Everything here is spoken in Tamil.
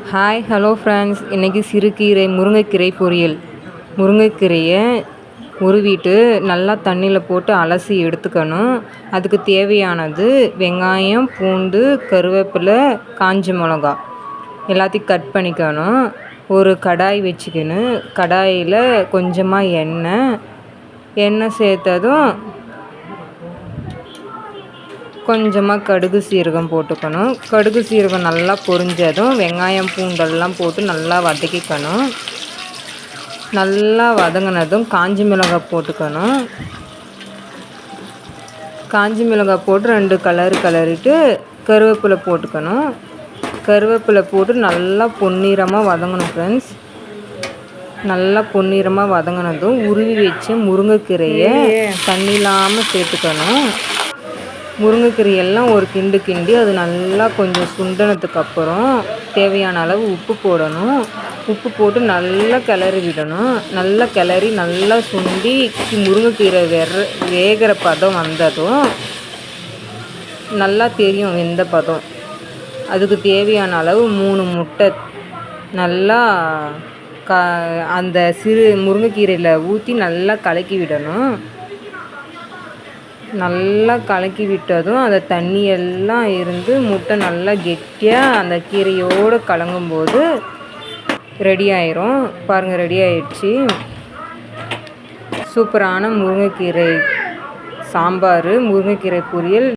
ஹாய் ஹலோ ஃப்ரெண்ட்ஸ், இன்றைக்கி சிறுகீரை முருங்கைக்கீரை பொரியல். முருங்கைக்கீரையை உருவிட்டு நல்லா தண்ணியில் போட்டு அலசி எடுத்துக்கணும். அதுக்கு தேவையானது வெங்காயம், பூண்டு, கருவேப்பிலை, காஞ்ச மிளகா எல்லாத்தையும் கட் பண்ணிக்கணும். ஒரு கடாய் வச்சுக்கணும். கடாயில் கொஞ்சமாக எண்ணெய் சேர்த்ததும் கொஞ்சமாக கடுகு சீரகம் போட்டுக்கணும். கடுகு சீரகம் நல்லா பொரிஞ்சதும் வெங்காயம் பூண்டெல்லாம் போட்டு நல்லா வதக்கிக்கணும். நல்லா வதங்கினதும் காஞ்சி மிளகாய் போட்டுக்கணும். காஞ்சி மிளகாய் போட்டு 2 கலரிட்டு கருவேப்பிலை போட்டுக்கணும். கருவேப்பிலை போட்டு நல்லா பொன்னிறமாக வதங்கணும் ஃப்ரெண்ட்ஸ். நல்லா பொன்னிறமாக வதங்கினதும் உருவி வச்சு முருங்கைக்கீரையை தண்ணி இல்லாமல் சேர்த்துக்கணும். முருங்கைக்கீரையெல்லாம் ஒரு கிண்டி அது நல்லா கொஞ்சம் சுண்டனத்துக்கு அப்புறம் தேவையான அளவு உப்பு போடணும். உப்பு போட்டு நல்லா கிளறி விடணும். நல்லா கிளறி நல்லா சுண்டி முருங்கைக்கீரை வேகிற பதம் வந்ததும் நல்லா தெரியும் வெந்த பதம். அதுக்கு தேவையான அளவு 3 முட்டை நல்லா அந்த முருங்கைக்கீரையில் ஊற்றி நல்லா கலக்கி விடணும். நல்லா கலக்கி விட்டதும் அந்த தண்ணியெல்லாம் இருந்து முட்டை நல்லா கெட்டியாக அந்த கீரையோடு கலங்கும்போது ரெடி ஆயிரும். பாருங்கள், ரெடி ஆயிடுச்சு. சூப்பரான முருங்கைக்கீரை சாம்பார், முருங்கைக்கீரை பொரியல்.